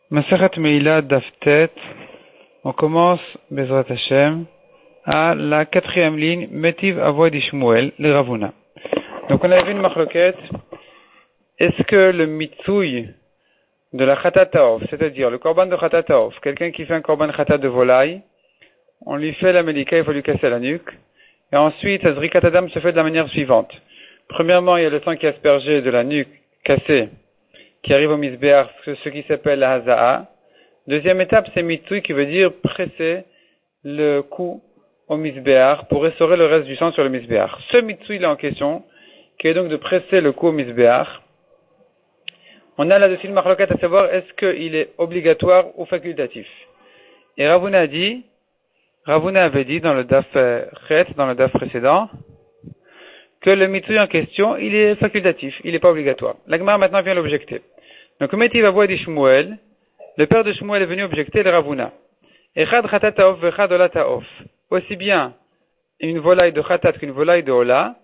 Masechet Meila Daftet, on commence, Bezrat Hashem, à la 4e ligne, Metiv Avoid Ishmuel, le Ravuna. Donc on a vu une marloquette, est-ce que le mitsouille de la Khatat Taof, c'est-à-dire le korban de Khatat Taof, quelqu'un qui fait un korban Khatat de volaille, on lui fait la médika, il faut lui casser la nuque, et ensuite, Azrikat Adam se fait de la manière suivante. Premièrement, il y a le sang qui est aspergé de la nuque cassée, qui arrive au misbéar, ce qui s'appelle la haza'a. Deuxième étape, c'est mitsui, qui veut dire presser le cou au misbéar pour restaurer le reste du sang sur le misbéar. Ce mitsui là en question, qui est donc de presser le cou au misbéar, on a là-dessus une marloquette à savoir est-ce qu'il est obligatoire ou facultatif. Et Ravuna avait dit dans le daf chet, dans le daf précédent, que le mitsui en question, il est facultatif, il n'est pas obligatoire. La Gemara maintenant vient l'objecter. Donc, Metiv Avoid Ishmuel, le père de Shmuel est venu objecter le Ravuna. Echad Khatat Taof vechad Ola Taof. Aussi bien une volaille de Khatat qu'une volaille de Ola.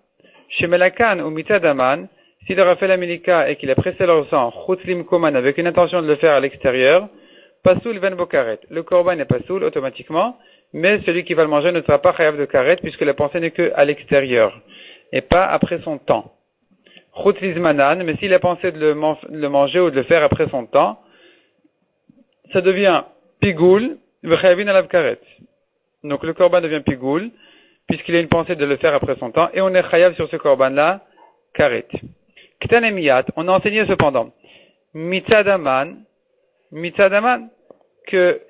Chez Melakan ou Mitadaman, s'il leur a fait la milika et qu'il a pressé leur sang, Chutzlim Koman, avec une intention de le faire à l'extérieur, Pasoul Ven Bokaret. Le korban n'est pas soul automatiquement, mais celui qui va le manger ne sera pas chayav de karet puisque la pensée n'est que à l'extérieur et pas après son temps. Chutzlizmanan, mais s'il a pensé de le manger ou de le faire après son temps, ça devient pigoul, v'chayavin alav karet. Donc le korban devient pigoul, puisqu'il a une pensée de le faire après son temps, et on est chayav sur ce korban-là, karet. Ktanemiyat, on a enseigné cependant, mitzadaman, que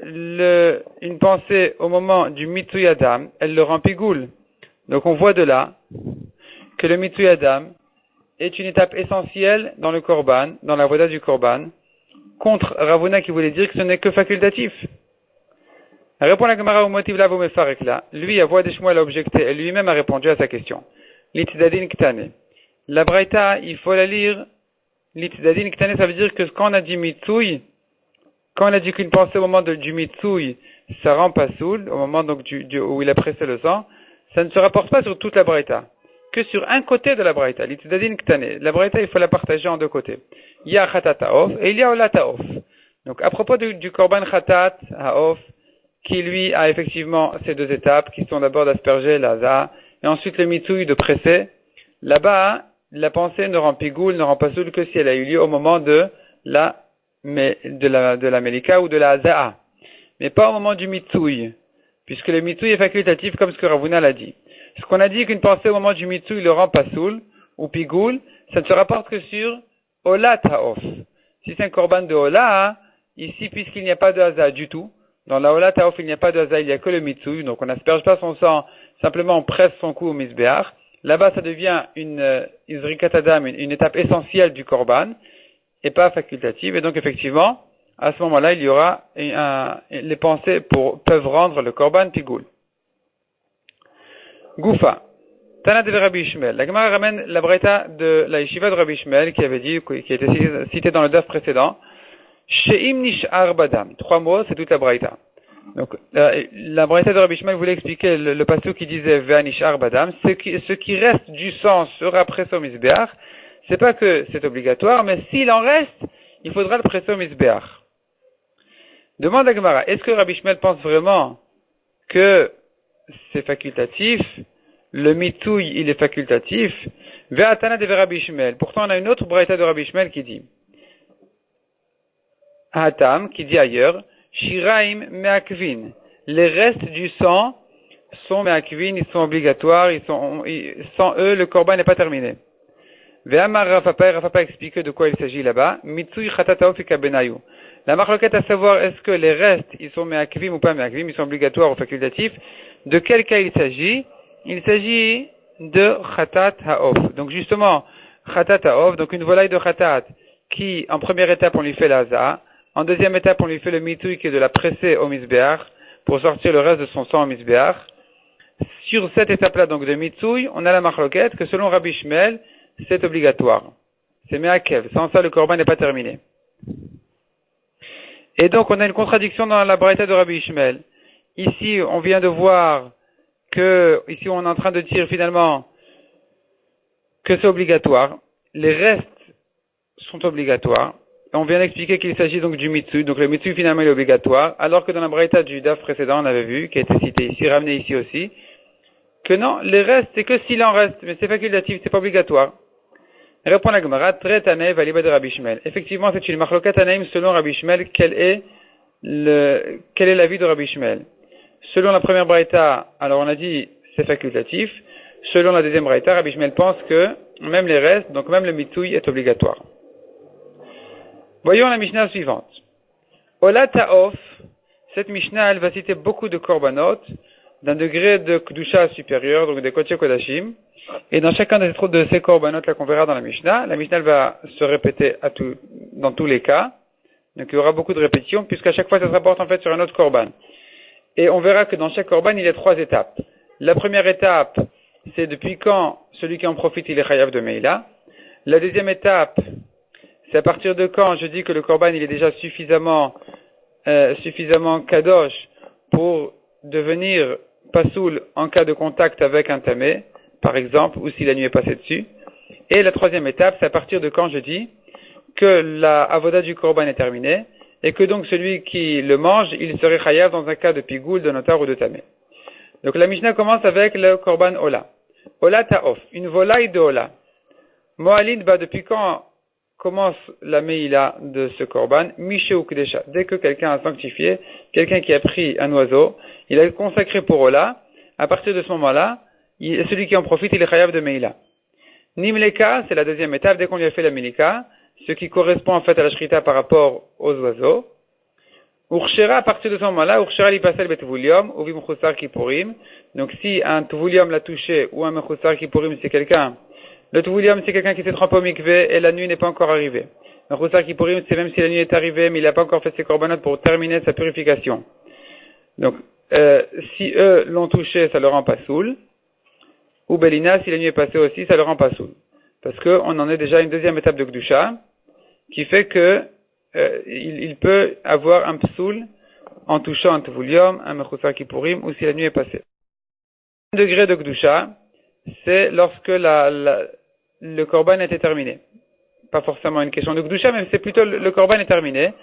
une pensée au moment du mitsui adam, elle le rend pigoul. Donc on voit de là, que le mitsui adam est une étape essentielle dans le korban, dans la voda du korban, contre Ravuna qui voulait dire que ce n'est que facultatif. Répond la Gemara au motif là, vous me farez là. Lui, Avoid Ishmuel a objecté et lui-même a répondu à sa question. L'itidadin ktane. La braïta, il faut la lire. L'itidadin ktane, ça veut dire que quand on a dit mitsui, quand on a dit qu'une pensée au moment du mitsui, ça rend pas soul, au moment donc où il a pressé le sang, ça ne se rapporte pas sur toute la braïta, que sur un côté de la braïta. L'itidadin ktane. La braïta, il faut la partager en deux côtés. Il y a Khatat Taof et il y a Ola Taof. Donc à propos du korban Khatat Taof, qui lui a effectivement ces deux étapes, qui sont d'abord d'asperger l'haza, et ensuite le mitsui de presser, là-bas, la pensée ne rend pigoul, ne rend pas soul que si elle a eu lieu au moment de la melika ou de la haza'a. Mais pas au moment du mitsui, puisque le mitsui est facultatif comme ce que Ravuna l'a dit. Ce qu'on a dit qu'une pensée au moment du mitsui le rend pas soul, ou pigoul, ça ne se rapporte que sur Ola Taof. Si c'est un korban de Ola, ici, puisqu'il n'y a pas de haza du tout, dans la Ola Taof, il n'y a pas de haza, il n'y a que le mitsui, donc on n'asperge pas son sang, simplement on presse son cou au misbéar. Là-bas, ça devient une izrikat adam, une étape essentielle du korban, et pas facultative, et donc effectivement, à ce moment-là, il y aura les pensées peuvent rendre le korban pigoul. Goufa. Tana de Rabbi Ishmael. La Gemara ramène la braïta de la yeshiva de Rabbi Ishmael qui a été cité dans le daf précédent. She'im nish'ar badam. 3 mots, c'est toute la braïta. Donc, la braïta de Rabbi Ishmael voulait expliquer le pasuk qui disait Ve'a nish'ar badam. Ce qui reste du sang sera pressé au misbéach. C'est pas que c'est obligatoire, mais s'il en reste, il faudra le presser au misbéach. Demande à Gemara, est-ce que Rabbi Ishmael pense vraiment que c'est facultatif? Le mitouille, il est facultatif. Ve'atana de Rabbi Ishmael. Pourtant, on a une autre braïta de Rabbi Ishmael qui dit Hatam, qui dit ailleurs, Shiraim me'akvin. Les restes du sang sont me'akvin, ils sont obligatoires, sans eux, le korban n'est pas terminé. Ve'amar Rafapa explique de quoi il s'agit là-bas. Mitsui chatataof et kabenayu. La marloquette à savoir est-ce que les restes, ils sont me'akvim ou pas me'akvim, ils sont obligatoires ou facultatifs. De quel cas il s'agit? Il s'agit de Khatat Haof. Donc justement, Khatat Haof, donc une volaille de Khatat, qui, en première étape, on lui fait l'Aza, en deuxième étape, on lui fait le mitouï qui est de la presser au misbéach, pour sortir le reste de son sang au misbéach. Sur cette étape-là, donc de mitouï, on a la marloquette que selon Rabbi Ishmael, c'est obligatoire. C'est me'akev. Sans ça, le korban n'est pas terminé. Et donc, on a une contradiction dans la braïta de Rabbi Ishmael. Ici, on vient de voir ici on est en train de dire finalement que c'est obligatoire. Les restes sont obligatoires. on vient d'expliquer qu'il s'agit donc du mitsu. Donc le mitsu finalement il est obligatoire, alors que dans la braïta du daf précédent, on avait vu, qui a été cité ici, ramené ici aussi, que non, les restes, c'est que s'il en reste, mais c'est facultatif, c'est pas obligatoire. Répond la Gemara, Tre Tanev Aliba de Rabbi Shmuel. Effectivement, c'est une marlokat Tanaïm selon Rabbi Shmuel. Quel est l'avis de Rabbi Shmuel? Selon la première braïta, alors on a dit c'est facultatif. Selon la deuxième braïta, Rabbi Shmuel pense que même les restes, donc même le mitouille est obligatoire. Voyons la Mishnah suivante. Ola Ta'of, cette Mishnah, elle va citer beaucoup de korbanot d'un degré de Kedusha supérieur, donc des Kodesh Kodashim. Et dans chacun de ces korbanot là qu'on verra dans la Mishnah elle va se répéter dans tous les cas. Donc il y aura beaucoup de répétitions, puisqu'à chaque fois ça se rapporte en fait sur un autre korban. Et on verra que dans chaque korban il y a 3 étapes. La première étape, c'est depuis quand celui qui en profite il est chayav de Meila. La deuxième étape, c'est à partir de quand je dis que le korban il est déjà suffisamment kadosh pour devenir pasoul en cas de contact avec un tamé, par exemple, ou si la nuit est passée dessus. Et la troisième étape, c'est à partir de quand je dis que la avoda du korban est terminée, et que donc celui qui le mange, il serait chayav dans un cas de pigoul, de notar ou de tamé. Donc la Mishnah commence avec le korban Ola. Ola ta'of, une volaille de Ola. Moalin, depuis quand commence la meila de ce korban? Mishe ou Kdesha. Dès que quelqu'un a sanctifié, quelqu'un qui a pris un oiseau, il a consacré pour Ola, à partir de ce moment-là, celui qui en profite, il est chayav de meila. Nimleka, c'est la deuxième étape, dès qu'on lui a fait la milika, ce qui correspond en fait à la shrita par rapport aux oiseaux. Urshera, à partir de ce moment-là, Urshera li pasel betvulium, ou vimchusar kipurim. Donc si un tvulium l'a touché, ou un mechusar kipurim, c'est quelqu'un, le tvulium c'est quelqu'un qui s'est trempé au mikvé et la nuit n'est pas encore arrivée. Le mechusar kipurim c'est même si la nuit est arrivée, mais il n'a pas encore fait ses korbanot pour terminer sa purification. Donc, si eux l'ont touché, ça le rend pas soul. Ou Belina, si la nuit est passée aussi, ça le rend pas soul. Parce qu'on en est déjà à une deuxième étape de Gdusha, qui fait que il peut avoir un psoul en touchant un tevulium, un mechusar kipurim, ou si la nuit est passée. Un degré de Gdusha, c'est lorsque le korban était terminé. Pas forcément une question de Gdusha, mais c'est plutôt le korban est terminé.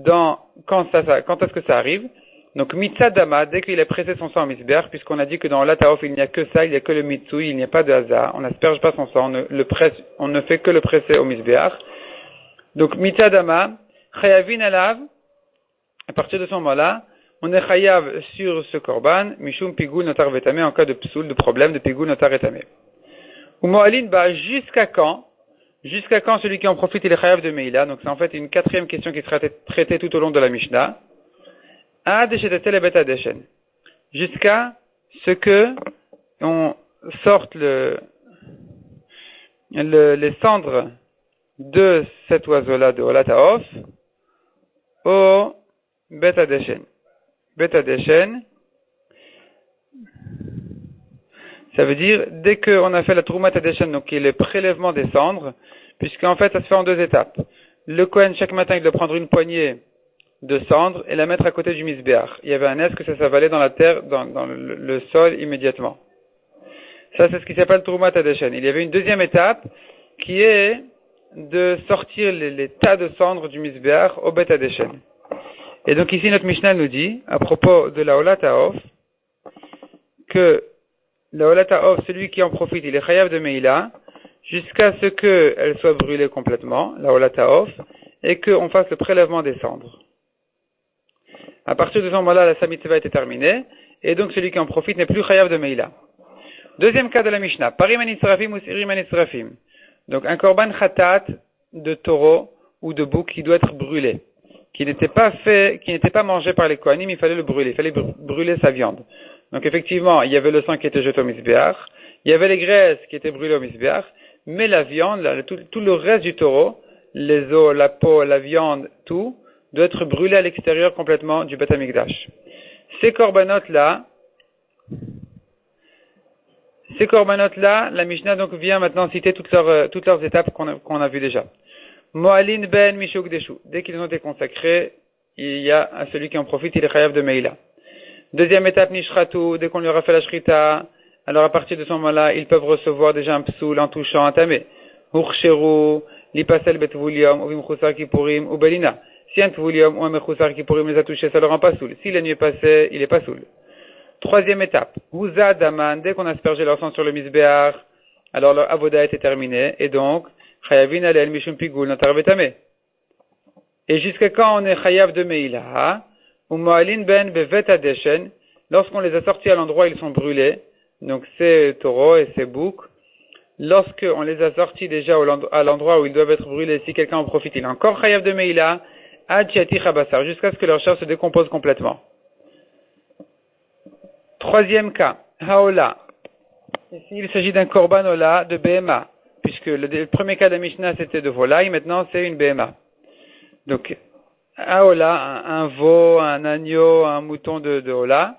Quand est-ce que ça arrive? Donc, mitzadama, dès qu'il a pressé son sang au misbeach, puisqu'on a dit que dans l'ataof, il n'y a que ça, il n'y a que le mitsu, il n'y a pas de hasard, on n'asperge pas son sang, on ne fait que le presser au misbeach. Donc, mitzadama, chayavin alav, à partir de ce moment-là, on est chayav sur ce korban, mishum pigul notar vetame, en cas de psoul, de problème, de pigul notar vetame. Ou moalin, jusqu'à quand celui qui en profite, il est chayav de meila. Donc, c'est en fait une quatrième question qui sera traitée tout au long de la Mishnah. Jusqu'à ce que on sorte les cendres de cet oiseau-là de Ola Ta'of au Bet Adeshen. Bet Adeshen, ça veut dire dès qu'on a fait la Troumat Adeshen, donc qui est le prélèvement des cendres, puisqu'en fait ça se fait en 2 étapes. Le Kohen chaque matin il doit prendre une poignée de cendre et la mettre à côté du misbéach. Il y avait un est que ça s'avalait dans la terre, dans le sol immédiatement. Ça, c'est ce qui s'appelle Troumat Adeshen. Il y avait une deuxième étape qui est de sortir les tas de cendres du misbéach au Bet Adeshen. Et donc ici, notre Mishnah nous dit, à propos de la Ola Ta'of, que la Ola Ta'of, celui qui en profite, il est chayav de Meila, jusqu'à ce qu'elle soit brûlée complètement, la Ola Ta'of, et qu'on fasse le prélèvement des cendres. À partir de ce moment-là, la Samitzva était terminée, et donc celui qui en profite n'est plus chayav de Meila. Deuxième cas de la Mishnah, Parim Anisrafim ou Sirim Anisrafim. Donc un korban khatat de taureau ou de bouc qui doit être brûlé, qui n'était pas mangé par les Kohanim, il fallait le brûler, il fallait brûler sa viande. Donc effectivement, il y avait le sang qui était jeté au misbéach, il y avait les graisses qui étaient brûlées au misbéach, mais la viande, tout le reste du taureau, les os, la peau, la viande, tout, doit être brûlé à l'extérieur complètement du Beth Amikdash. Ces corbanotes-là, la Mishnah donc vient maintenant citer toutes leurs étapes qu'on a vues déjà. Moalin ben mishuk deshu. Dès qu'ils ont été consacrés, il y a celui qui en profite, il est chayav de Meila. Deuxième étape, nishratu. Dès qu'on leur a fait la shrita, alors à partir de ce moment-là, ils peuvent recevoir déjà un psoul en touchant un tamé. Urcheru. Lipasel betvulium, ou vimchusar kippurim, ou belina. Si un tvulium ou un mechusar kippurim les a touchés, ça ne le rend pas soul. Si la nuit est passée, il n'est pas soul. Troisième étape. Huza daman, dès qu'on a aspergé leur sang sur le misbéar, alors leur avoda était terminée, et donc, chayavin alel mishum pigul notar betame. Et jusqu'à quand on est chayav de meila, ou moalin ben bevet adeshen, lorsqu'on les a sortis à l'endroit où ils sont brûlés, donc c'est taureaux et c'est boucs, lorsqu'on les a sortis déjà à l'endroit où ils doivent être brûlés, si quelqu'un en profite, il est encore chayav de meila, ad chati chabasar, jusqu'à ce que leur chair se décompose complètement. Troisième cas, haola. Ici, il s'agit d'un korban ola de BMA, puisque le premier cas de Mishnah c'était de volaille, maintenant c'est une BMA. Donc, haola, un veau, un agneau, un mouton de ola.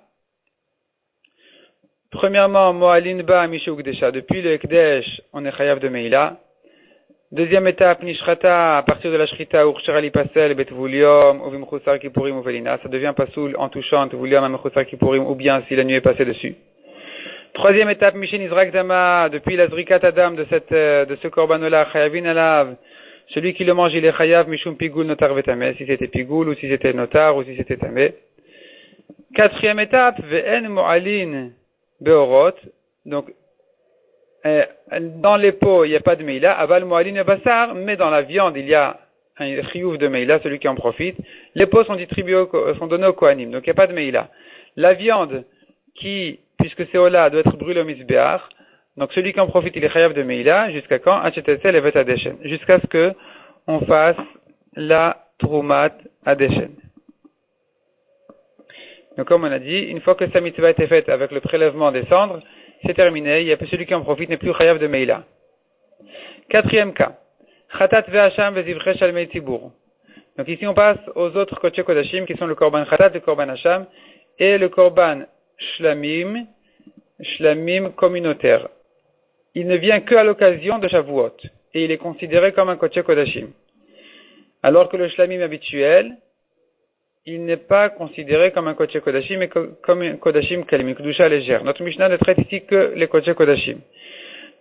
Premièrement, moalin ba mishuk desha, depuis le Ekdesh, on est chayav de Meila. Deuxième étape, nishrata, à partir de la shrita, urshara li pasel, betvulium, ou vimchusar kippurim, ou velina, ça devient pasoul en touchant tvulium, un mechusar kippurim, ou bien si la nuit est passée dessus. Troisième étape, mishin izrak dama, depuis la zrikat adam de ce korban-là, chayavin alav, celui qui le mange, il est chayav, mishum pigul notar vetame, si c'était pigul, ou si c'était notar, ou si c'était tamé. Quatrième étape, ve'en mo'alin beorot, donc, dans les pots, il n'y a pas de meila, aval mo'alin bassar, mais dans la viande, il y a un chiyuv de meila, celui qui en profite. Les pots sont distribués, sont donnés au kohanim, donc il n'y a pas de meila. La viande qui, puisque c'est ola, doit être brûlée au misbéar, donc celui qui en profite, il est chayav de meila, jusqu'à quand? Achetetsel et vet adeshen, jusqu'à ce que on fasse la troumat adeshen. Donc comme on a dit, une fois que sa mitzvah a été faite avec le prélèvement des cendres, c'est terminé, il y a celui qui en profite n'est plus chayav de meila. Quatrième cas. Chatat ve'asham ve'zivchesh al me'tibur. Donc ici on passe aux autres kodesh kodashim qui sont le korban chatat, le korban hasham et le korban shlamim communautaire. Il ne vient qu'à l'occasion de Shavuot et il est considéré comme un kodesh kodashim. Alors que le shlamim habituel, il n'est pas considéré comme un kodesh kodashim, mais comme un kodashim kalim, une kedusha légère. Notre Mishnah ne traite ici que les kodesh kodashim.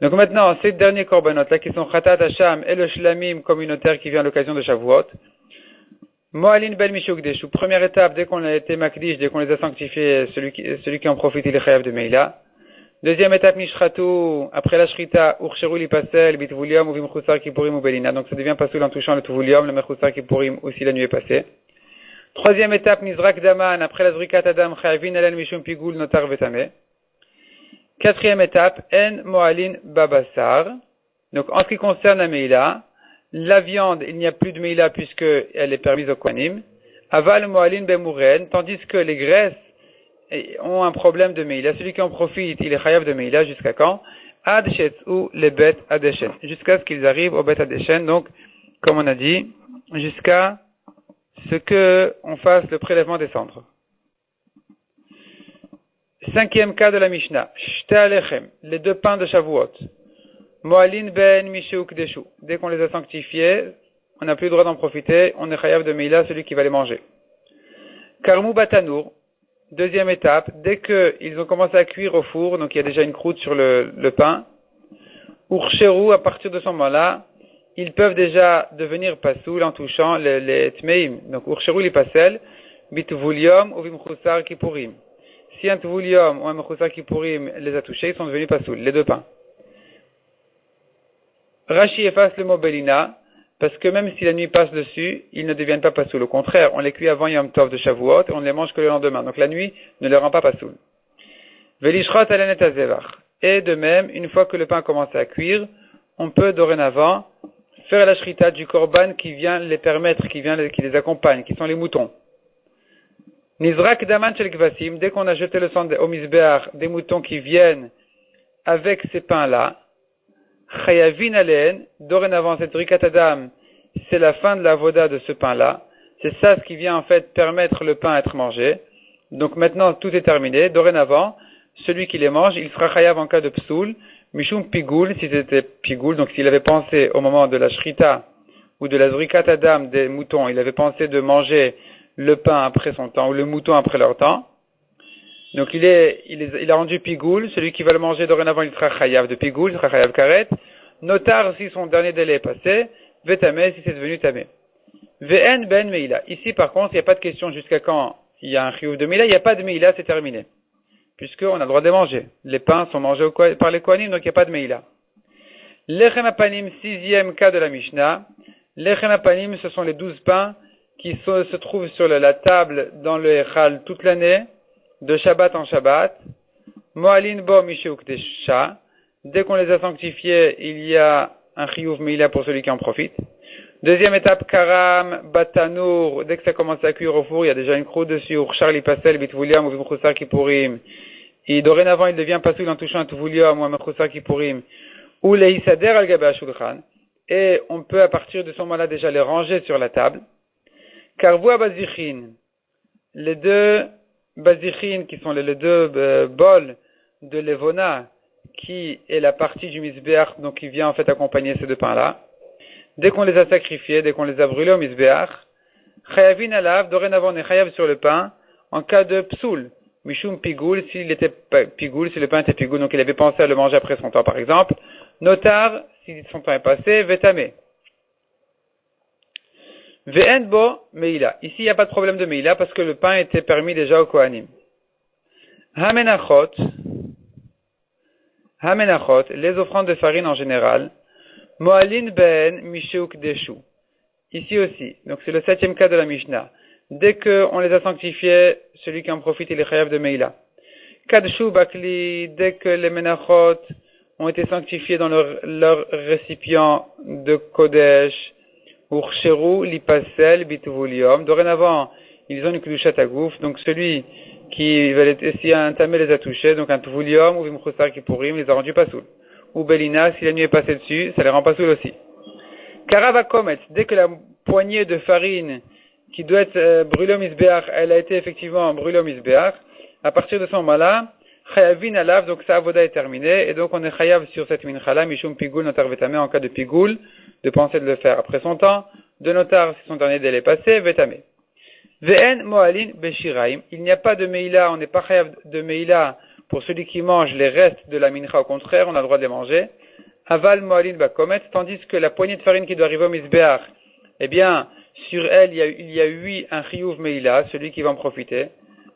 Donc maintenant, ces derniers korbanot là qui sont Khatat Hasham et le shlamim communautaire qui vient à l'occasion de Shavuot, Moalin bel mishukdeshu, première étape, dès qu'on a été makdish, dès qu'on les a sanctifiés, celui qui en profite, il est chayav de meila. Deuxième étape, nishratu, après la shrita, urcheru li pasel, bitvulium, ou vimchusar kippurim ou belina. Donc ça devient pasoul en touchant le tuvulium, le mechusar kippurim, ou si la nuit est passée. Troisième étape, nizrak daman, après la zrikat adam, chayavin alen mishum pigul notar vetame. Quatrième étape, en moalin babassar. Donc en ce qui concerne la meila, la viande, il n'y a plus de meila puisqu'elle est permise au kohanim. Aval moalin bemouren, tandis que les graisses ont un problème de meila. Celui qui en profite, il est chayav de meila jusqu'à quand? Ad shetzu le bet adeshen. Jusqu'à ce qu'ils arrivent au bet adeshen. Donc, comme on a dit, jusqu'à ce que on fasse le prélèvement des cendres. Cinquième cas de la Mishnah. Shte alechem, les deux pains de Shavuot. Moalin ben mishuk deshu. Dès qu'on les a sanctifiés, on n'a plus le droit d'en profiter. On est chayav de meila, celui qui va les manger. Karmou batanour. Deuxième étape. Dès qu'ils ont commencé à cuire au four, donc il y a déjà une croûte sur le pain. Urcheru, à partir de ce moment-là, ils peuvent déjà devenir pasoul en touchant les tmeim. Donc urcheru li pasel, bitvulium ou vimchusar kippurim. Si un tvulium ou un mechusar kippurim les a touchés, ils sont devenus pasoul, les deux pains. Rashi efface le mot belina, parce que même si la nuit passe dessus, ils ne deviennent pas pasoul. Au contraire, on les cuit avant Yom Tov de Shavuot et on ne les mange que le lendemain. Donc la nuit ne les rend pas pasoul. Velishrat alenet azevach. Et de même, une fois que le pain commence à cuire, on peut dorénavant faire la shrita du korban qui vient les permettre, qui les accompagne, qui sont les moutons. Nizrak daman shel kvasim, dès qu'on a jeté le sang au misbeach des moutons qui viennent avec ces pains-là, chayavin alen, dorénavant cette rikat adam, c'est la fin de la voda de ce pain-là. C'est ça ce qui vient en fait permettre le pain à être mangé. Donc maintenant tout est terminé. Dorénavant, celui qui les mange, il sera chayav en cas de psoul, mishum pigul, si c'était pigul, donc s'il avait pensé au moment de la shrita ou de la zrikat adam des moutons, il avait pensé de manger le pain après son temps ou le mouton après leur temps. Donc il a rendu pigoul, celui qui va le manger dorénavant il sera chayav de pigoul, il sera chayav karet. Notar si son dernier délai est passé, Vetame si c'est devenu tamé. Vn ben meila. Ici par contre, il n'y a pas de question jusqu'à quand il y a un chiyuv de meila, il n'y a pas de meila, c'est terminé. Puisqu'on a le droit de les manger. Les pains sont mangés par les kohanim, donc il n'y a pas de meila. Lechem apanim, 6e cas de la Mishnah. Lechem apanim, ce sont les 12 pains qui se trouvent sur la table dans le Echal toute l'année, de Shabbat en Shabbat. Moalin bo misheuk desha. Dès qu'on les a sanctifiés, il y a un chiyuv meila pour celui qui en profite. Deuxième étape, karam, batanour. Dès que ça commence à cuire au four, il y a déjà une croûte dessus. Urchar li pasel, bitvuliam, ou vimchusar kipurim. Et dorénavant, il devient pasoul en touchant un tuvuliam ou un mechusar kipurim. Ou les hisader al gabe ashulchan. Et on peut à partir de ce moment-là déjà les ranger sur la table. Karvoua bazichin. Les deux bazichin qui sont les deux bols de levona, qui est la partie du misbeach, donc qui vient en fait accompagner ces deux pains-là. Dès qu'on les a sacrifiés, dès qu'on les a brûlés au misbeach, chayavin alav, dorénavant on est chayav sur le pain, en cas de psoul, mishum pigoul, s'il était pigoul, si le pain était pigoul, donc il avait pensé à le manger après son temps par exemple, notar, si son temps est passé, vetame. Ve'en bo meila. Ici, il n'y a pas de problème de meila parce que le pain était permis déjà au kohanim. Hamenachot, les offrandes de farine en général, moalin ben misheuk deshu. Ici aussi, donc c'est le 7e cas de la Mishnah. Dès qu'on les a sanctifiés, celui qui en profite, il est chayav de meila. Kadshu bakli, dès que les menachot ont été sanctifiés dans leur récipient de kodesh, urcheru lipasel bituvulium. Dorénavant, ils ont une kedushat agouf, donc celui qui va si un tamé les a touchés, donc un tuvulium ou vimchusar kipurim, les a rendus pasoul. Ou belina, si la nuit est passée dessus, ça les rend pasoul aussi. Karavakomet, dès que la poignée de farine qui doit être brûlée au misbeach, elle a été effectivement brûlée au misbeach, à partir de ce moment-là, chayavin alav, donc sa avoda est terminée, et donc on est chayav sur cette minchala, mishum pigoul notar vetame, en cas de pigoul, de penser de le faire après son temps, de notar si son dernier délai est passé, vetame. Ve'en moalin beshiraim, il n'y a pas de meila, on n'est pas chayav de meila pour celui qui mange les restes de la mincha, au contraire, on a le droit de les manger. Aval moalin bakomet, tandis que la poignée de farine qui doit arriver au misbeach, eh bien, sur elle, il y a eu un chiyuv meila, celui qui va en profiter,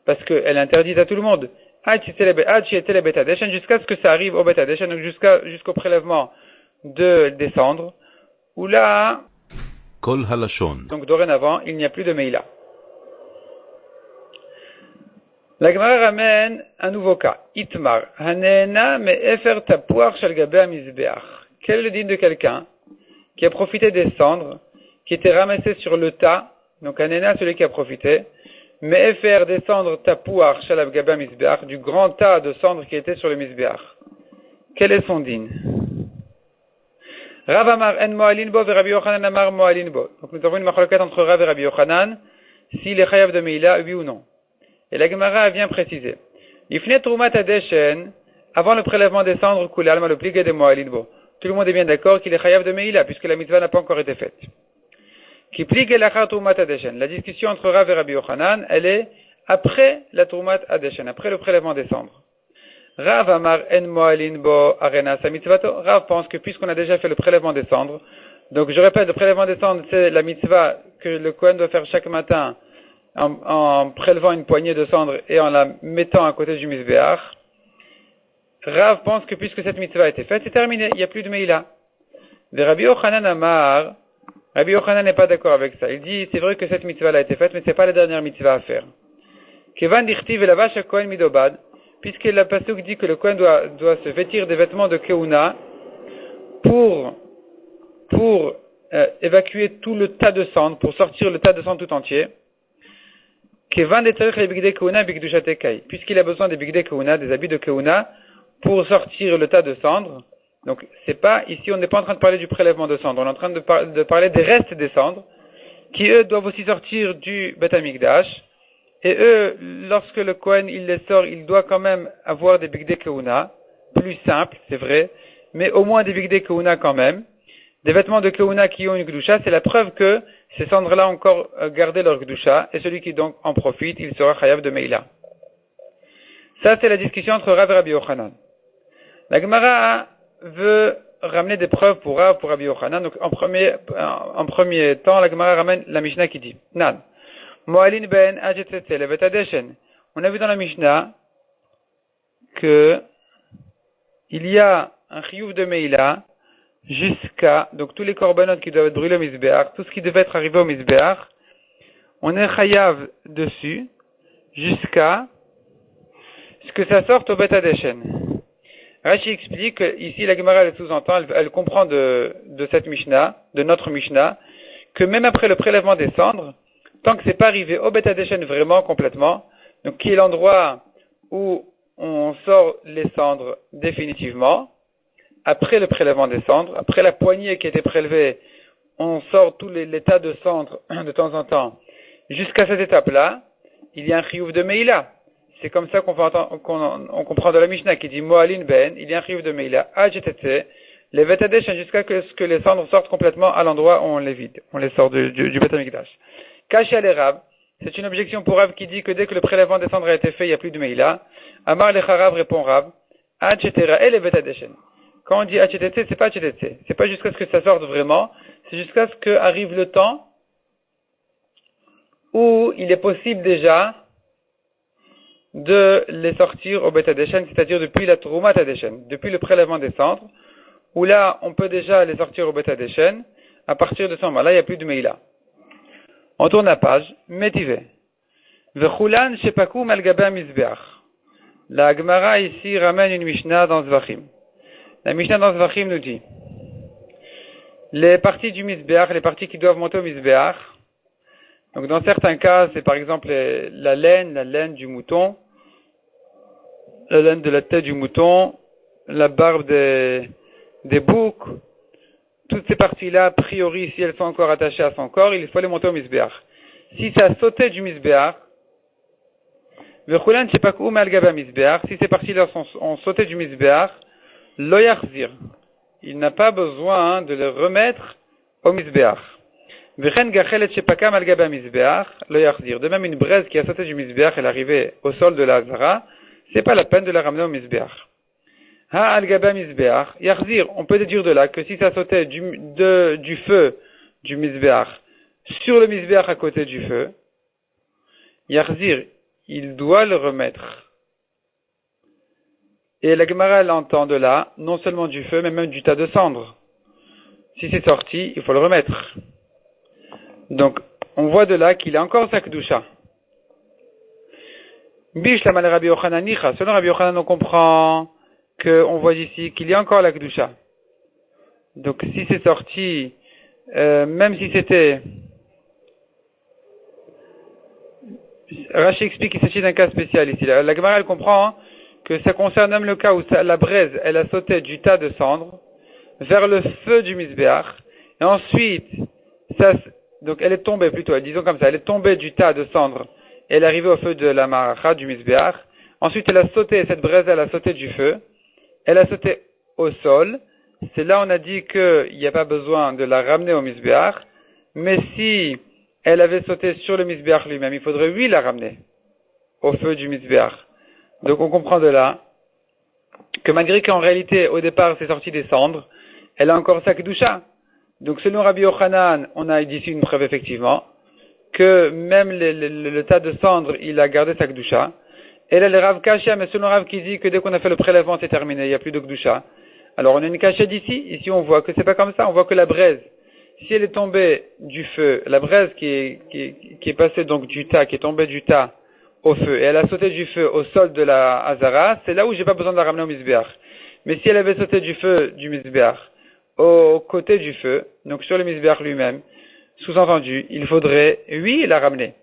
parce qu'elle interdit à tout le monde. Jusqu'à ce que ça arrive au betadeshen, donc jusqu'au prélèvement des cendres, où là, donc dorénavant, il n'y a plus de meila. La Gemara ramène un nouveau cas. Itmar. Hanena me efer tapuach shel gabe mizbeach. Quel est le digne de quelqu'un qui a profité des cendres, qui étaient ramassées sur le tas, donc Hanena, celui qui a profité, me efer des cendres tapuach shel gabe mizbeach, du grand tas de cendres qui était sur le mizbeach. Quel est son digne? Rav amar en moalin bo ve Rabbi Yochanan amar moalin bo. Donc nous avons une machloket entre Rav et Rabbi Yochanan, s'il est chayav de meila, oui ou non. Et la Gemara vient préciser. Ifne trumat adeshen, avant le prélèvement des cendres, koule alma le pligé de moalin bo. Tout le monde est bien d'accord qu'il est chayav de meila, puisque la mitzvah n'a pas encore été faite. Qui pligé lachar trumat adeshen. La discussion entre Rav et Rabbi Yochanan, elle est après la trumat adeshen, après le prélèvement des cendres. Rav amar en moalin bo arena sa mitzvato. Rav pense que puisqu'on a déjà fait le prélèvement des cendres, donc je répète, le prélèvement des cendres, c'est la mitzvah que le Kohen doit faire chaque matin, en prélevant une poignée de cendres et en la mettant à côté du misbeach. Rav pense que puisque cette mitzvah a été faite, c'est terminé, il n'y a plus de meila. De Rabbi Yochanan amar, Rabbi Yochanan n'est pas d'accord avec ça. Il dit, c'est vrai que cette mitzvah a été faite, mais c'est pas la dernière mitzvah à faire. Kevan dichtiv elavash kohen midobad, puisque la pasuk dit que le kohen doit se vêtir des vêtements de keuna pour évacuer tout le tas de cendres, pour sortir le tas de cendres tout entier. Puisqu'il a besoin des bigdei keuna, des habits de keuna, pour sortir le tas de cendres. Donc, c'est pas, ici, on n'est pas en train de parler du prélèvement de cendres, on est en train de parler des restes des cendres, qui eux doivent aussi sortir du Beth Amikdash. Et eux, lorsque le Kohen, il les sort, il doit quand même avoir des bigdei keuna, plus simples, c'est vrai, mais au moins des bigdei keuna quand même. Des vêtements de keuna qui ont une gdusha, c'est la preuve que ces cendres-là ont encore gardé leur gdusha, et celui qui donc en profite, il sera chayav de meila. Ça, c'est la discussion entre Rav et Rabbi Yochanan. La Gemara veut ramener des preuves pour Rav, pour Rabbi Yochanan. Donc, en premier temps, la Gemara ramène la Mishnah qui dit, Nan, Moalin ben Ajetzetse, le Betadeshen. On a vu dans la Mishnah que il y a un chiyuv de Meila jusqu'à, donc tous les korbanot qui doivent être brûlés au Mizbeach, tout ce qui devait être arrivé au Mizbeach, on est chayav dessus jusqu'à ce que ça sorte au Betadeshen. Rashi explique, ici la Gemara elle sous-entend, elle comprend de cette Mishnah, de notre Mishnah, que même après le prélèvement des cendres, tant que c'est pas arrivé au Betadeshen vraiment complètement, donc qui est l'endroit où on sort les cendres définitivement, après le prélèvement des cendres, après la poignée qui a été prélevée, on sort tous les tas de cendres de temps en temps. Jusqu'à cette étape-là, il y a un chiyuv de Meila. C'est comme ça qu'on comprend de la Mishnah qui dit Moalin ben, il y a un chiyuv de Meila, Ajetetse, les Betadeshen, jusqu'à ce que les cendres sortent complètement à l'endroit où on les vide. On les sort du Bet Amikdash. Kacha les Rav, c'est une objection pour Rav qui dit que dès que le prélèvement des cendres a été fait, il n'y a plus de Meila. Amar Lecharav répond Rav, Achetera et les Betadeshen. Quand on dit Achetetse, c'est pas Achetetse. C'est pas jusqu'à ce que ça sorte vraiment, c'est jusqu'à ce qu'arrive le temps où il est possible déjà de les sortir au Betadeshen, c'est-à-dire depuis la Troumat Adeshen, depuis le prélèvement des cendres, où là, on peut déjà les sortir au Betadeshen. À partir de ce moment-là, il n'y a plus de Meila. On tourne la page, Métivé. Vechulan shepaku malgaba mizbeach. La Gemara ici ramène une Mishnah dans Zvachim. La Mishnah dans Zvachim nous dit les parties du Mizbeach, les parties qui doivent monter au Mizbeach. Donc dans certains cas, c'est par exemple la laine du mouton, la laine de la tête du mouton, la barbe des boucs. Toutes ces parties-là, a priori, si elles sont encore attachées à son corps, il faut les monter au Mizbeach. Si ça sautait du Mizbeach, si ces parties-là ont sauté du Mizbeach, lo yachzir. Il n'a pas besoin de les remettre au Mizbeach. De même, une braise qui a sauté du Mizbeach, elle est arrivée au sol de la Hazara, c'est pas la peine de la ramener au Mizbeach. Ha al-gaba Mizbeach, yachzir. On peut déduire de là que si ça sautait du feu du Mizbeach sur le Mizbeach à côté du feu, yachzir, il doit le remettre. Et la Gemara, elle entend de là, non seulement du feu, mais même du tas de cendres. Si c'est sorti, il faut le remettre. Donc, on voit de là qu'il a encore sa kedusha. Bishlam al Rabbi Yochanan nicha. Selon Rabbi Yochanan, on comprend qu'on voit ici qu'il y a encore la kedusha. Donc, si c'est sorti, même si c'était... Rashi explique qu'il s'agit d'un cas spécial ici. La Gemara, elle comprend que ça concerne même le cas où la braise, elle a sauté du tas de cendres vers le feu du Mizbeach, et ensuite, donc elle est tombée plutôt, disons comme ça, elle est tombée du tas de cendres, et elle est arrivée au feu de la maracha, du Mizbeach, ensuite elle a sauté, cette braise, elle a sauté du feu, elle a sauté au sol, c'est là on a dit qu'il n'y a pas besoin de la ramener au Mizbeach, mais si elle avait sauté sur le Mizbeach lui-même, il faudrait lui la ramener au feu du Mizbeach. Donc on comprend de là que malgré qu'en réalité au départ c'est sorti des cendres, elle a encore sa kedusha. Donc selon Rabbi Yochanan, on a d'ici une preuve effectivement que même le tas de cendres il a gardé sa kedusha. Et là le Rav Kasha, mais selon Rav qui dit que dès qu'on a fait le prélèvement c'est terminé, il n'y a plus de kedusha. Alors on a une Kasha d'ici, ici on voit que c'est pas comme ça, on voit que la braise, si elle est tombée du feu, la braise qui est passée donc du tas, qui est tombée du tas au feu, et elle a sauté du feu au sol de la Hazara, c'est là où j'ai pas besoin de la ramener au Mizbeach. Mais si elle avait sauté du feu du Mizbeach au côté du feu, donc sur le Mizbeach lui-même, sous-entendu, il faudrait, oui, la ramener.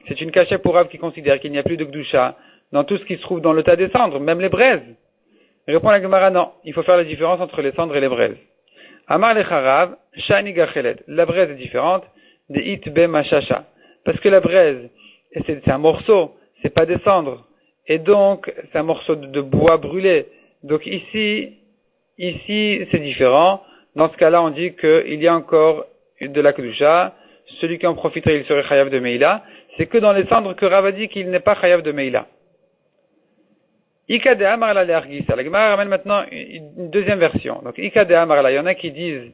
C'est une cachette pour Rav qui considère qu'il n'y a plus de Gdusha dans tout ce qui se trouve dans le tas des cendres, même les braises. Répond la Gemara, non, il faut faire la différence entre les cendres et les braises. Amar lecharav, shani gacheled. La braise est différente de itbe machasha. Parce que la braise, c'est un morceau, c'est pas des cendres. Et donc, c'est un morceau de bois brûlé. Donc ici, c'est différent. Dans ce cas-là, on dit qu'il y a encore de la kedusha. Celui qui en profiterait, il serait chayav de Meila. C'est que dans les cendres que Rav a dit qu'il n'est pas chayav de Meila. Ika de Amarla le Argisa. La Gemara ramène maintenant une deuxième version. Donc, Ika de Amarla, il y en a qui disent,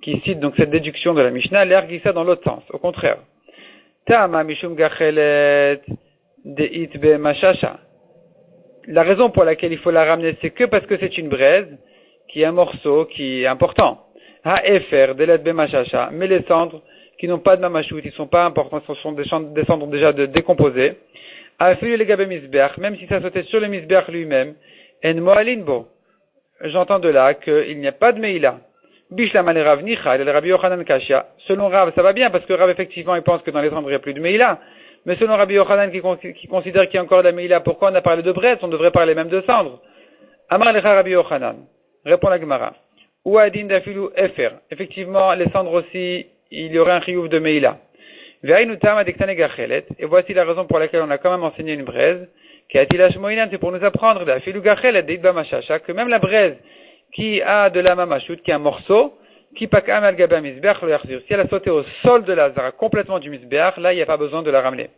qui citent donc cette déduction de la Mishnah, le Argisa dans l'autre sens. Au contraire. Ta'ama mishum gachelet de itbe mashasha. La raison pour laquelle il faut la ramener, c'est que parce que c'est une braise, qui est un morceau qui est important. Ha-efer, delet be mashasha. Mais les cendres, qui n'ont pas de mamachout, ils sont pas importants, ce sont des cendres déjà décomposées. Même si ça sautait sur le misbeach lui-même, en moalinbo. J'entends de là qu'il n'y a pas de meila. Bishlam al Rav Nicha, el Rabbi Yochanan Kashia. Selon Rav, ça va bien, parce que Rav, effectivement, il pense que dans les cendres, il n'y a plus de meila. Mais selon Rabbi Yochanan, qui considère qu'il y a encore de la meila, pourquoi on a parlé de braise? On devrait parler même de cendres. Amar lecha Rabbi Yochanan. Répond la Gemara. Ou adin dafilu efer. Effectivement, les cendres aussi, il y aurait un chiyuv de meila. Et voici la raison pour laquelle on a quand même enseigné une braise, c'est pour nous apprendre que même la braise qui a de la mamachout, qui est un morceau, si elle a sauté au sol de la zara complètement du misbeach, là il n'y a pas besoin de la ramener.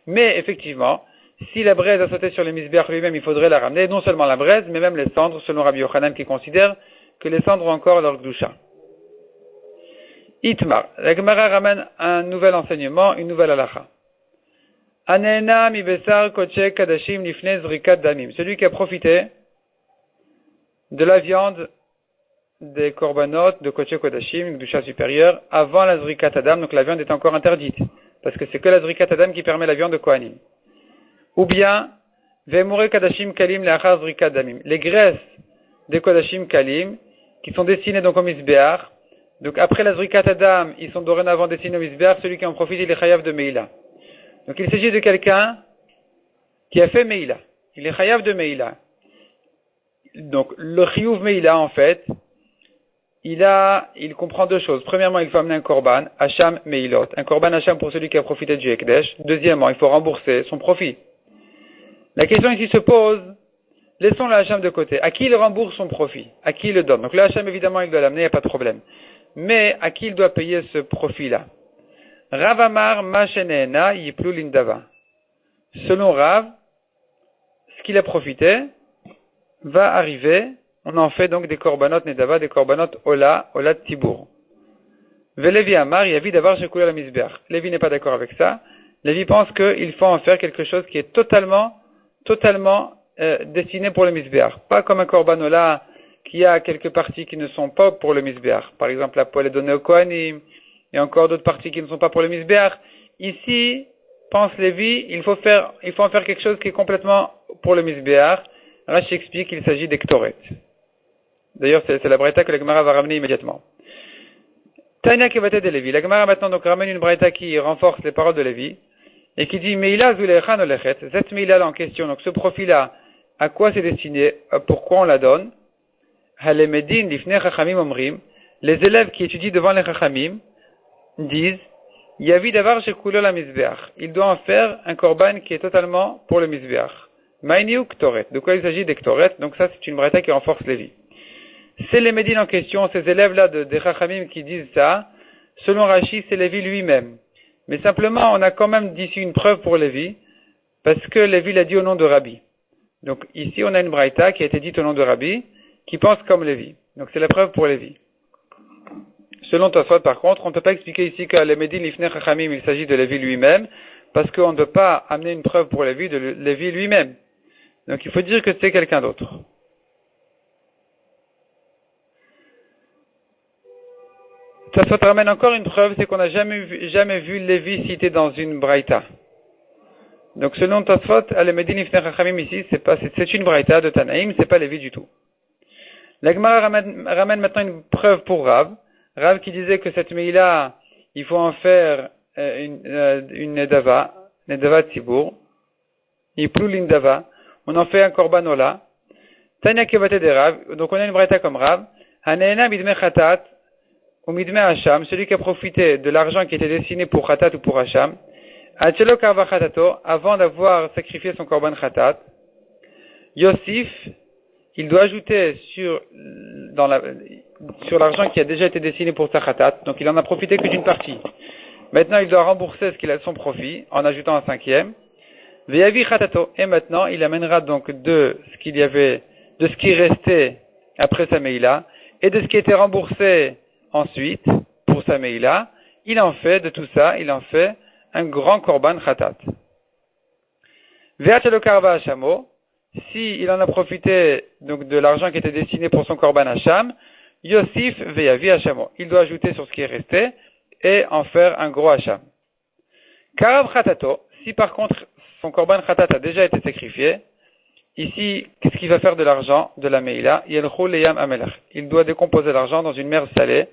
Mais effectivement, si la braise a sauté sur le misbeach lui-même, il faudrait la ramener, non seulement la braise, mais même les cendres, selon Rabbi Yochanan qui considère que les cendres ont encore leur gdusha. Itmar. La Gemara ramène un nouvel enseignement, une nouvelle halacha. Anena mi besar koche kadashim lifnei zrikat damim. Celui qui a profité de la viande des korbanot de koche kodashim, du chat supérieur, avant la zrikat adam, donc la viande est encore interdite. Parce que c'est que la zrikat adam qui permet la viande de kohanim. Ou bien, ve'emure kadashim kalim le'achar zrikat damim. Les graisses des kodashim kalim, qui sont destinées donc au misbeach. Donc après la zrikat adam, ils sont dorénavant destinés au misbeach, celui qui en profite, il est chayav de meila. Donc il s'agit de quelqu'un qui a fait meila. Il est chayav de meila. Donc le chiyuv meila, en fait, il comprend deux choses. Premièrement, il faut amener un korban, hacham meilot. Un korban hacham pour celui qui a profité du hekdesh. Deuxièmement, il faut rembourser son profit. La question ici se pose, laissons le hacham de côté. À qui il rembourse son profit? À qui il le donne? Donc le hacham, évidemment, il doit l'amener, il n'y a pas de problème. Mais à qui il doit payer ce profit-là? Rav Amar Mashenena Yiplu Lindava. Selon Rav, ce qu'il a profité va arriver. On en fait donc des korbanot nedava, des korbanot ola tibour. Velevi Amar Yavi d'avoir shekouler la misbeach. Lévi n'est pas d'accord avec ça. Lévi pense qu'il faut en faire quelque chose qui est totalement destiné pour le misbeach. Pas comme un korban ola qui a quelques parties qui ne sont pas pour le misbeach. Par exemple, la poêle est donnée au kohanim, et encore d'autres parties qui ne sont pas pour le misbeach. Ici, pense Lévi, il faut en faire quelque chose qui est complètement pour le misbeach. Rashi explique qu'il s'agit d'ektoret. D'ailleurs, c'est la braïta que la Gemara va ramener immédiatement. Tanya Kevate de Lévi. La Gemara maintenant donc ramène une braïta qui renforce les paroles de Lévi, et qui dit, Meila zulechan olechet. Cette Meila là en question, donc ce profil-là, à quoi c'est destiné? Pourquoi on la donne? Halemedin lifnei chachamim omrim. Les élèves qui étudient devant les chachamim disent, Yavi davar shekulo la misbeach. Il doit en faire un korban qui est totalement pour le misbeach. Maïniu ktoret. De quoi il s'agit d'ektoret? Donc ça, c'est une braïta qui renforce Lévi. C'est les médines en question, ces élèves-là des chachamim qui disent ça. Selon Rashi, c'est Lévi lui-même. Mais simplement, on a quand même d'ici une preuve pour Lévi, parce que Lévi l'a dit au nom de Rabbi. Donc ici, on a une braïta qui a été dite au nom de Rabbi, qui pense comme Lévi. Donc c'est la preuve pour Lévi. Selon Tosfot, par contre, on ne peut pas expliquer ici que les Médine Lifnei Chachamim, il s'agit de Lévi lui-même, parce qu'on ne peut pas amener une preuve pour Lévi de Lévi lui-même. Donc il faut dire que c'est quelqu'un d'autre. Tosfot ramène encore une preuve, c'est qu'on n'a jamais vu Lévi cité dans une braïta. Donc selon Tosfot, les Médine Lifnei Chachamim ici, c'est une braïta de Tanaïm, c'est pas Lévi du tout. La Gemara ramène maintenant une preuve pour Rav. Rav qui disait que cette meila, il faut en faire une nedava tzibour, yiplu lindava, on en fait un korban ola. Tanya kevate de Rav, donc on a une braïta comme Rav. Haneena midme chatat ou midme hacham, celui qui a profité de l'argent qui était destiné pour chatat ou pour hacham. Achelo karva chatato, avant d'avoir sacrifié son korban chatat. Yosif, il doit ajouter sur l'argent qui a déjà été destiné pour sa khatat, donc il en a profité que d'une partie. Maintenant, il doit rembourser ce qu'il a de son profit, en ajoutant un cinquième. Veyavi khatato. Et maintenant, il amènera donc de ce qu'il y avait, de ce qui restait après sa meila, et de ce qui était remboursé ensuite pour sa meila, il en fait de tout ça, il en fait un grand korban khatat. Ve'atelo karva hashamo. Si il en a profité donc de l'argent qui était destiné pour son korban hacham, Yosif veyavi hashamo. Il doit ajouter sur ce qui est resté et en faire un gros hacham. Karav khatato. Si par contre son korban khatat a déjà été sacrifié, ici, qu'est-ce qu'il va faire de l'argent de la meila? Yelchou leyam amelach. Il doit décomposer l'argent dans une mer salée.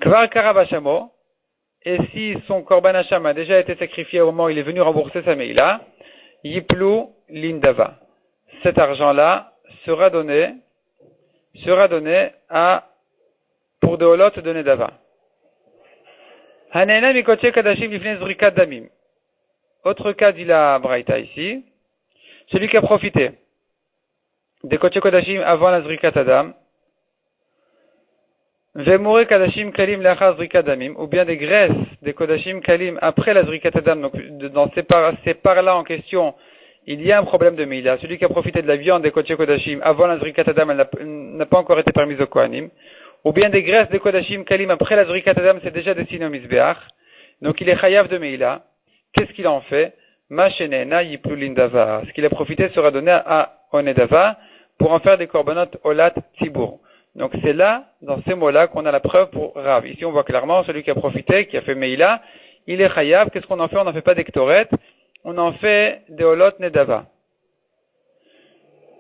Kvar karav hashamo. Et si son korban hacham a déjà été sacrifié au moment où il est venu rembourser sa meila, Yiplu lindava. Cet argent-là sera donné pour des holotes de Nedava. Hanena mikoche kadashim lifnei zrikat damim. Autre cas dit la Braïta ici, celui qui a profité des koche kodashim avant la zrikat adam, vemure kadashim kalim lachar zrikat damim, ou bien des graisses des kodashim kalim après la zrikat adam. Donc dans ces parts-là en question, il y a un problème de Meila. Celui qui a profité de la viande des Kodesh Kodashim avant la Zrikat Adam, elle n'a pas encore été permise au Kohanim. Ou bien des graisses des Kodashim Kalim après la Zrikat Adam, c'est déjà destiné au Mizbeach. Donc il est Chayav de Meila. Qu'est-ce qu'il en fait? Mashenena Yiplu Lindava. Ce qu'il a profité sera donné à Onedava pour en faire des korbanot Olat Tzibour. Donc c'est là, dans ces mots-là, qu'on a la preuve pour Rav. Ici on voit clairement celui qui a profité, qui a fait Meila, il est Chayav. Qu'est-ce qu'on en fait? On n'en fait pas des Ktoret. On en fait des holot nedava.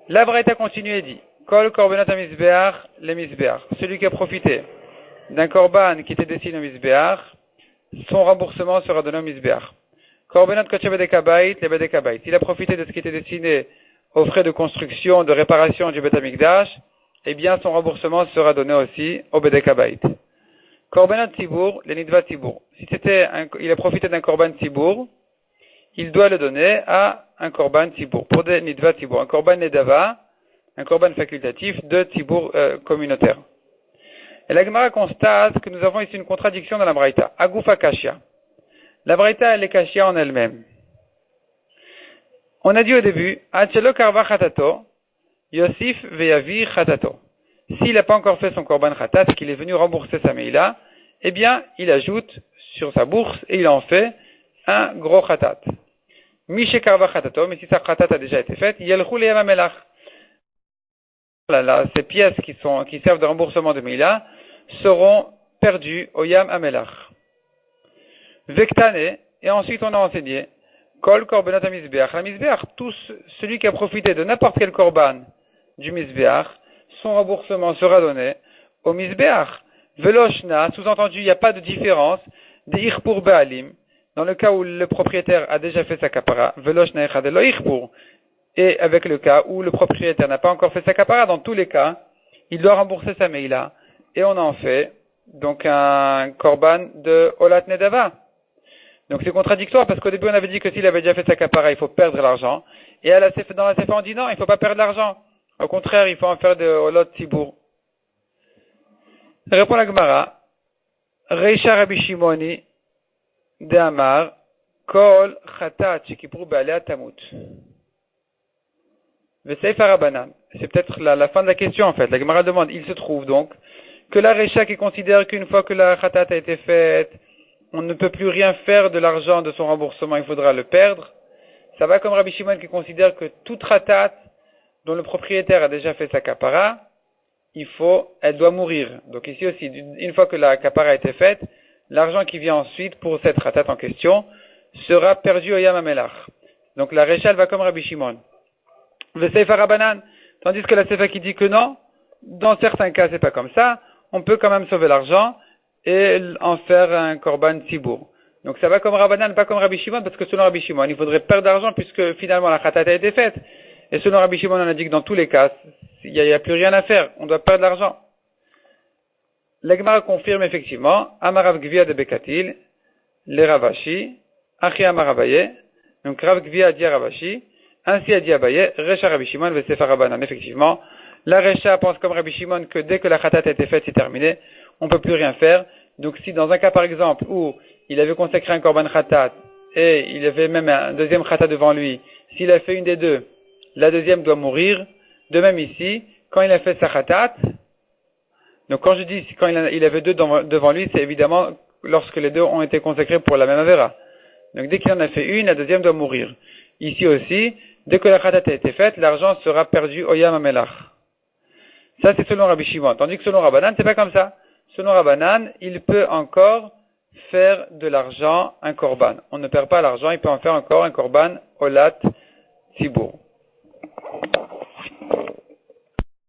La Braïta continue et dit, Kol korbanot à misbeach, le misbeach. Celui qui a profité d'un korban qui était destiné au misbeach, son remboursement sera donné au misbeach. Korbanot kodesh bedekabait, le bedekabait. Il a profité de ce qui était destiné aux frais de construction, de réparation du Bet Amikdash, eh bien son remboursement sera donné aussi au bedekabait. Korbanot tibour, le nidva tibour. Si il a profité d'un korban tibour, il doit le donner à un korban tibour, pour des nidva tibour, un korban nedava, un korban facultatif de tibour communautaire. Et la Gemara constate que nous avons ici une contradiction dans la Braïta. Agufa kashia. La Braïta, elle est kashia en elle-même. On a dit au début, Achelo karva chatato, Yosif veyavi chatato. S'il n'a pas encore fait son korban chatat, qu'il est venu rembourser sa meila, eh bien, il ajoute sur sa bourse et il en fait un gros khatat. Mishe karva khatato, mais si sa khatat a déjà été faite, yelchou leyam amelach. Ces pièces qui servent de remboursement de Meila seront perdues au yam amelach. Vektane, et ensuite on a enseigné, kol korbanot amizbeach. La mizbeach, celui qui a profité de n'importe quel korban du mizbeach, son remboursement sera donné au mizbeach. Veloshna, sous-entendu, il n'y a pas de différence, de irpur baalim, dans le cas où le propriétaire a déjà fait sa kapara, veloshna echad elo irpur, et avec le cas où le propriétaire n'a pas encore fait sa kapara, dans tous les cas, il doit rembourser sa meila, et on en fait donc un korban de olat nedava. Donc c'est contradictoire parce qu'au début on avait dit que s'il avait déjà fait sa kapara, il faut perdre l'argent, et dans la sefa on dit non, il ne faut pas perdre l'argent. Au contraire, il faut en faire de olot tibour. Répond la Gemara, Reisha Rabbi Shimoni de Amar, Kol Chatat Shekipru Baalea Tamut. Veseifa Rabanan. C'est peut-être la fin de la question en fait. La Gemara demande, il se trouve donc que la Reisha qui considère qu'une fois que la Chatat a été faite, on ne peut plus rien faire de l'argent de son remboursement, il faudra le perdre. Ça va comme Rabbi Shimon qui considère que toute Chatat dont le propriétaire a déjà fait sa kapara, elle doit mourir. Donc ici aussi, une fois que la kapara a été faite, l'argent qui vient ensuite pour cette ratat en question sera perdu au Yam HaMelach. Donc la Reisha va comme Rabbi Shimon. Le Seifa Rabanan, tandis que la Seifa qui dit que non, dans certains cas c'est pas comme ça, on peut quand même sauver l'argent et en faire un korban tibour. Donc ça va comme Rabanan, pas comme Rabbi Shimon, parce que selon Rabbi Shimon, il faudrait perdre d'argent puisque finalement la ratat a été faite. Et selon Rabbi Shimon, on a dit que dans tous les cas, il n'y a plus rien à faire, on doit perdre l'argent. La Gemara confirme effectivement, Amarav Gvia de Bekatil, les Ravashi, Achi Amarabaye, donc Rav Gvia dit Ravashi, ainsi a dit Abaye, Recha Rabbi Shimon, Vesefa Rabanan. Effectivement, la Recha pense comme Rabbi Shimon que dès que la khatat a été faite, c'est terminé, on ne peut plus rien faire. Donc si dans un cas par exemple où il avait consacré un korban khatat et il avait même un deuxième khata devant lui, s'il a fait une des deux, la deuxième doit mourir. De même ici, quand il a fait sa khatat, donc quand je dis quand il avait deux devant lui, c'est évidemment lorsque les deux ont été consacrés pour la même avéra. Donc dès qu'il en a fait une, la deuxième doit mourir. Ici aussi, dès que la khatat a été faite, l'argent sera perdu au Yam HaMelach. Ça c'est selon Rabbi Shimon. Tandis que selon Rabbanan, c'est pas comme ça. Selon Rabbanan, il peut encore faire de l'argent un korban. On ne perd pas l'argent, il peut en faire encore un korban olat tzibour.